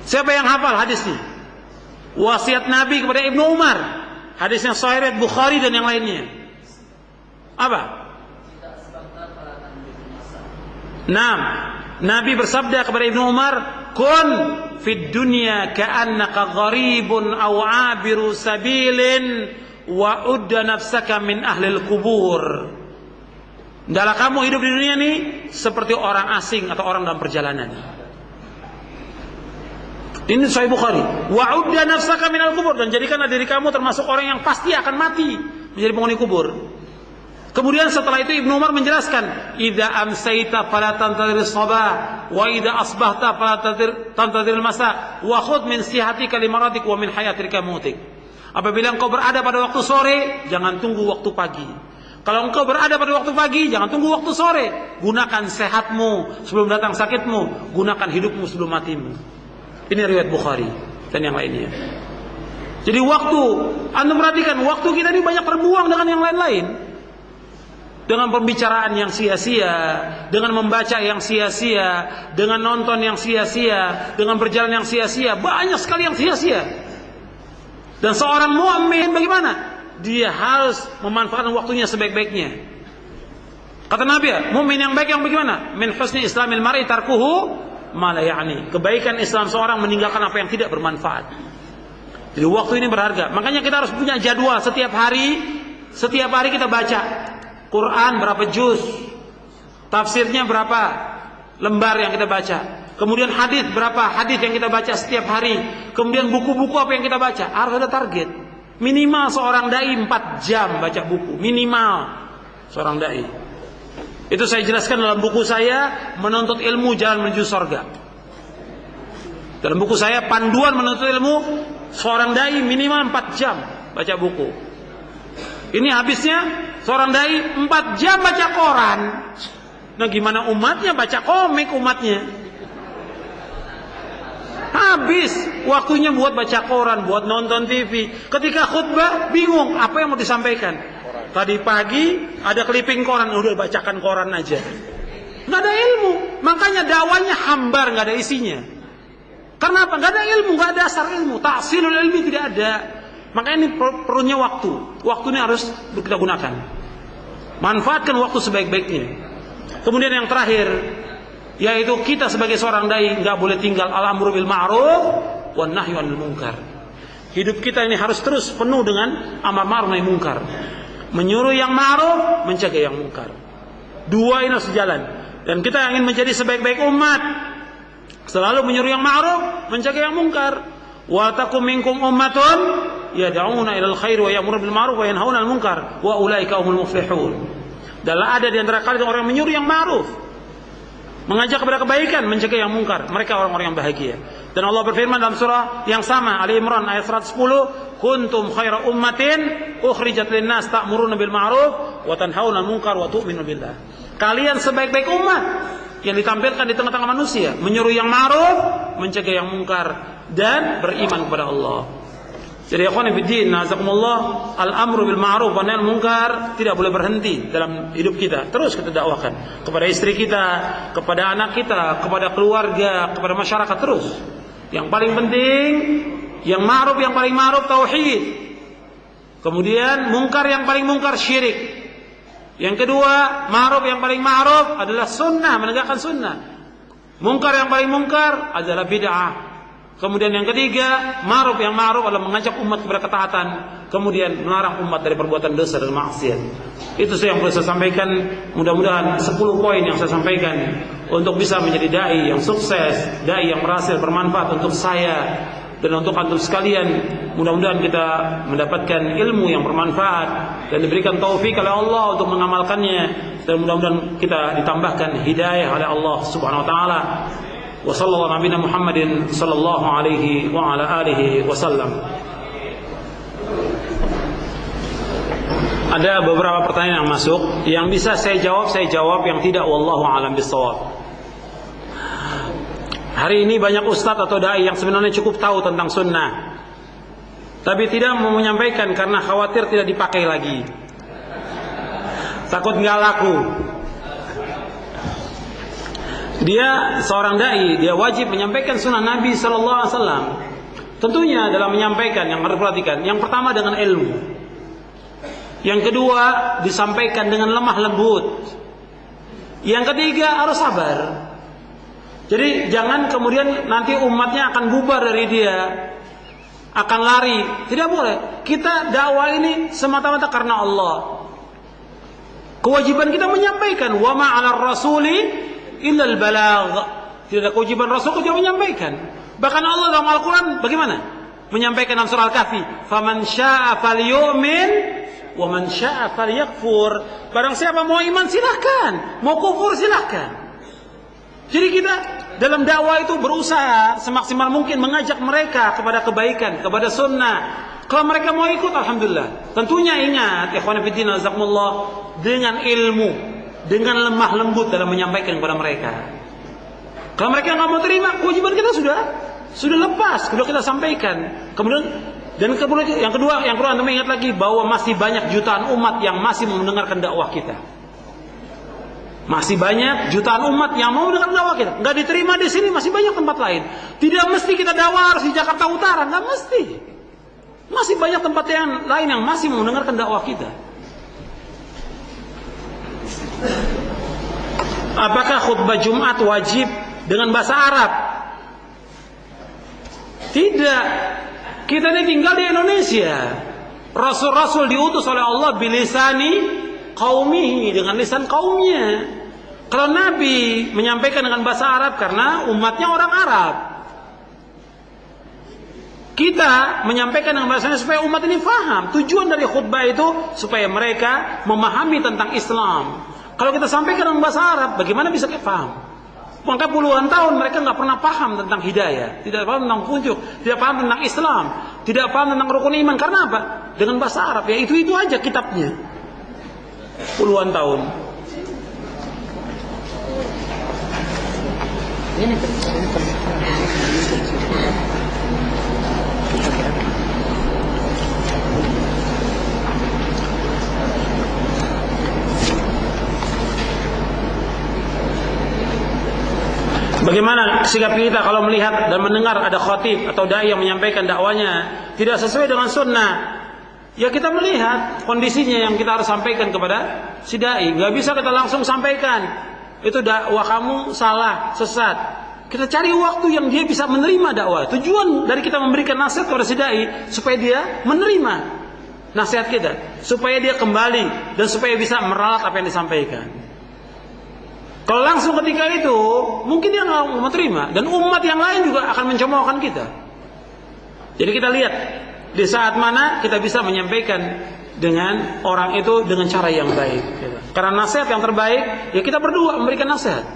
Siapa yang hafal hadis ini? Wasiat Nabi kepada Ibnu Umar. Hadisnya sahih riwayat Bukhari dan yang lainnya. Apa? Naam. Nabi bersabda kepada Ibnu Umar, "Kun fid dunya ka'annaka gharibun aw 'abiru sabilin wa udda nafsaka min ahlil kubur." Hendaklah kamu hidup di dunia ini seperti orang asing atau orang dalam perjalanan. Ini Sahih Bukhari. Wa udda nafsaka min al-kubur, dan jadikanlah diri kamu termasuk orang yang pasti akan mati, menjadi penghuni kubur. Kemudian setelah itu Ibnu Umar menjelaskan, "Idza amsayta fala tantadhir as-sabah wa idza asbahta fala tantadhir al-masa wa khudh min sihatika limaratik wa min hayatika mautik." Apabila engkau berada pada waktu sore, jangan tunggu waktu pagi. Kalau engkau berada pada waktu pagi, jangan tunggu waktu sore. Gunakan sehatmu sebelum datang sakitmu, gunakan hidupmu sebelum matimu. Ini riwayat Bukhari dan yang lainnya. Jadi waktu, Anda perhatikan, waktu kita ini banyak terbuang dengan yang lain-lain. Dengan pembicaraan yang sia-sia, dengan membaca yang sia-sia, dengan nonton yang sia-sia, dengan berjalan yang sia-sia, banyak sekali yang sia-sia. Dan seorang mukmin bagaimana? Dia harus memanfaatkan waktunya sebaik-baiknya. Kata Nabi, mukmin yang baik yang bagaimana? Min husni islamil mar'i tarkuhu ma la ya'ni. Kebaikan Islam seorang meninggalkan apa yang tidak bermanfaat. Jadi waktu ini berharga. Makanya kita harus punya jadwal setiap hari. Setiap hari kita baca Quran berapa juz, tafsirnya berapa lembar yang kita baca. Kemudian hadis berapa hadis yang kita baca setiap hari. Kemudian buku-buku apa yang kita baca. Harus ada target. Minimal seorang dai 4 jam baca buku. Minimal seorang dai. Itu saya jelaskan dalam buku saya, Menuntut Ilmu Jalan Menuju Surga. Dalam buku saya, Panduan Menuntut Ilmu, seorang dai minimal 4 jam baca buku. Ini habisnya seorang dai 4 jam baca koran. Nah gimana umatnya baca komik umatnya? Habis waktunya buat baca koran, buat nonton TV. Ketika khutbah bingung apa yang mau disampaikan. Tadi pagi ada clipping koran, udah bacakan koran aja. Nggak ada ilmu, makanya dakwanya hambar, nggak ada isinya. Karena apa? Nggak ada ilmu, nggak ada dasar ilmu. Tahsilul ilmi tidak ada. Makanya ini perlunya waktu. Waktu ini harus kita gunakan. Manfaatkan waktu sebaik-baiknya. Kemudian yang terakhir, yaitu kita sebagai seorang dai nggak boleh tinggal al-amru bil ma'ruf wan nahyu 'anil munkar. Hidup kita ini harus terus penuh dengan amar ma'ruf nahi munkar. Menyuruh yang ma'ruf, mencegah yang munkar. Dua ini harus sejalan. Dan kita ingin menjadi sebaik-baik umat, selalu menyuruh yang ma'ruf, mencegah yang munkar. Wa takum minkum ummatun yad'una ilal khair wa ya'muruna bil ma'ruf wa yanhauna 'anil munkar wa ulaika humul muflihun. Dan ada di antara kalian orang yang menyuruh yang ma'ruf, mengajak kepada kebaikan, mencegah yang mungkar. Mereka orang-orang yang bahagia. Dan Allah berfirman dalam surah yang sama, Ali Imran ayat 110, "Kuntum khaira ummatin ukhrijat lin-nas ta'muruna bil ma'ruf wa tanhauna 'anil munkar wa tu'minuna billah." Kalian sebaik-baik umat yang ditampilkan di tengah-tengah manusia, menyuruh yang ma'ruf, mencegah yang mungkar, dan beriman kepada Allah. Jadi ikhwan fillah, nazakumullah, al-amru bil ma'ruf wa nahy anil munkar tidak boleh berhenti dalam hidup kita. Terus kita dakwakan kepada istri kita, kepada anak kita, kepada keluarga, kepada masyarakat terus. Yang paling penting, yang ma'ruf yang paling ma'ruf tauhid. Kemudian mungkar yang paling mungkar syirik. Yang kedua, ma'ruf yang paling ma'ruf adalah sunnah, menegakkan sunnah. Mungkar yang paling mungkar adalah bid'ah. Kemudian yang ketiga, ma'ruf yang ma'ruf adalah mengajak umat kepada ketaatan, kemudian melarang umat dari perbuatan dosa dan maksiat. Itu yang boleh saya sampaikan. Mudah-mudahan 10 poin yang saya sampaikan untuk bisa menjadi dai yang sukses, dai yang berhasil, bermanfaat untuk saya dan untuk antum sekalian. Mudah-mudahan kita mendapatkan ilmu yang bermanfaat dan diberikan taufik oleh Allah untuk mengamalkannya, dan mudah-mudahan kita ditambahkan hidayah oleh Allah Subhanahu wa taala. Wa sallallahu nabiyana Muhammadin sallallahu alaihi wa ala alihi wasallam. Ada beberapa pertanyaan yang masuk, yang bisa saya jawab, yang tidak wallahu alam bissawab. Hari ini banyak ustadz atau dai yang sebenarnya cukup tahu tentang sunnah, tapi tidak mau menyampaikan karena khawatir tidak dipakai lagi, takut nggak laku. Dia seorang dai, dia wajib menyampaikan sunnah Nabi Sallallahu Alaihi Wasallam. Tentunya dalam menyampaikan yang harus perhatikan, yang pertama dengan ilmu, yang kedua disampaikan dengan lemah lembut, yang ketiga harus sabar. Jadi jangan kemudian nanti umatnya akan bubar dari dia, akan lari. Tidak boleh. Kita dakwah ini semata-mata karena Allah. Kewajiban kita menyampaikan, wa ma 'alar rasuli illal balagh. Tidak ada kewajiban Rasul kecuali menyampaikan. Bahkan Allah dalam Al-Quran bagaimana? Menyampaikan dalam surah Al-Kahfi, faman syaa'a falyu'min wa man syaa'a falyakfur. Barang siapa mau iman silahkan, mau kufur silahkan. Jadi kita dalam dakwah itu berusaha semaksimal mungkin mengajak mereka kepada kebaikan, kepada sunnah. Kalau mereka mau ikut, alhamdulillah. Tentunya ingat, ikhwan fillah jazakumullah, dengan ilmu, dengan lemah lembut dalam menyampaikan kepada mereka. Kalau mereka nggak mau terima, kewajiban kita sudah lepas, sudah kita sampaikan. Kemudian yang kedua antum ingat lagi bahwa masih banyak jutaan umat yang masih mau mendengarkan dakwah kita. Masih banyak jutaan umat yang mau mendengar dakwah kita. Nggak diterima di sini, masih banyak tempat lain. Tidak mesti kita dakwah harus di Jakarta Utara, nggak mesti. Masih banyak tempat yang lain yang masih mau mendengarkan dakwah kita. Apakah khutbah Jumat wajib dengan bahasa Arab? Tidak. Kita ini tinggal di Indonesia. Rasul-rasul diutus oleh Allah bilisani qaumihi, dengan lisan kaumnya. Kalau Nabi menyampaikan dengan bahasa Arab karena umatnya orang Arab. Kita menyampaikan dengan bahasanya supaya umat ini faham. Tujuan dari khutbah itu supaya mereka memahami tentang Islam. Kalau kita sampaikan dengan bahasa Arab, bagaimana bisa kita paham? Maka puluhan tahun mereka nggak pernah paham tentang hidayah, tidak paham tentang petunjuk, tidak paham tentang Islam, tidak paham tentang rukun iman. Karena apa? Dengan bahasa Arab, ya itu aja kitabnya. Puluhan tahun. Bagaimana sikap kita kalau melihat dan mendengar ada khatib atau dai yang menyampaikan dakwanya tidak sesuai dengan sunnah? Ya kita melihat kondisinya yang kita harus sampaikan kepada si dai. Gak bisa kita langsung sampaikan itu dakwah kamu salah, sesat. Kita cari waktu yang dia bisa menerima dakwah. Tujuan dari kita memberikan nasihat kepada si dai supaya dia menerima nasihat kita, supaya dia kembali dan supaya bisa meralat apa yang disampaikan. Kalau langsung ketika itu, mungkin dia nggak mau terima, dan umat yang lain juga akan mencemoohkan kita. Jadi kita lihat di saat mana kita bisa menyampaikan dengan orang itu dengan cara yang baik. Karena nasihat yang terbaik, ya kita berdua memberikan nasihat.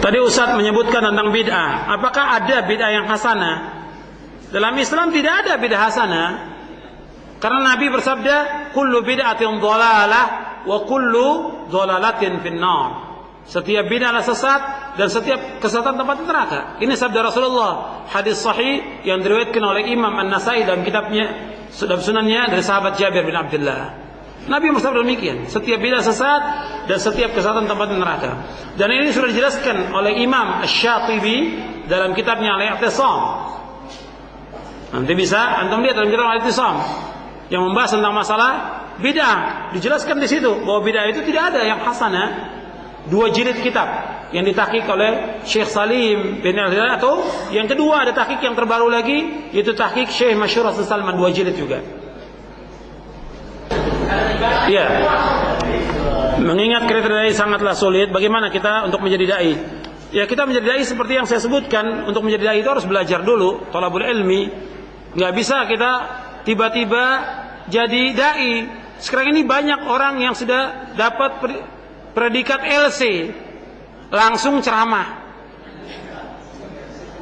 Tadi Ustaz menyebutkan tentang bid'ah. Apakah ada bid'ah yang hasanah? Dalam Islam tidak ada bid'ah hasanah. Karena Nabi bersabda, kullu bid'atin dhalalah wa kullu dhalalatin finnar. Setiap bid'ah adalah sesat dan setiap kesesatan tempat neraka. Ini sabda Rasulullah, hadis sahih yang diriwayatkan oleh Imam An-Nasai dalam kitabnya, dalam sunannya dari sahabat Jabir bin Abdullah. Nabi bersabda demikian, setiap bid'ah sesat dan setiap kesesatan tempat neraka. Dan ini sudah dijelaskan oleh Imam Asy-Syatibi dalam kitabnya Al-I'tisam. Nanti bisa antum lihat dalam kitab Al-I'tisam yang membahas tentang masalah bid'ah. Dijelaskan di situ bahwa bid'ah itu tidak ada yang hasanah. 2 jilid kitab yang ditahqiq oleh Syekh Salim bin Al-Hilal, atau yang kedua ada tahqiq yang terbaru lagi, yaitu tahqiq Syekh Masyhur Hasan Salman, 2 jilid juga. Ya. Mengingat kriteria sangatlah sulit, bagaimana kita untuk menjadi dai? Ya kita menjadi dai seperti yang saya sebutkan. Untuk menjadi dai itu harus belajar dulu, thalabul ilmi. Enggak bisa kita tiba-tiba jadi dai. Sekarang ini banyak orang yang sudah dapat predikat LC langsung ceramah.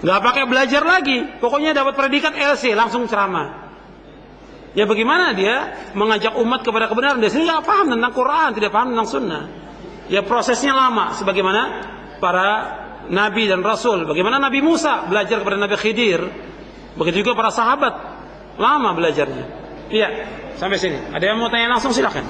Enggak pakai belajar lagi, pokoknya dapat predikat LC langsung ceramah. Ya bagaimana dia mengajak umat kepada kebenaran? Dia sendiri tidak paham tentang Quran, tidak paham tentang Sunnah. Ya prosesnya lama, sebagaimana para Nabi dan Rasul. Bagaimana Nabi Musa belajar kepada Nabi Khidir, begitu juga para sahabat lama belajarnya. Iya, sampai sini. Ada yang mau tanya langsung silakan.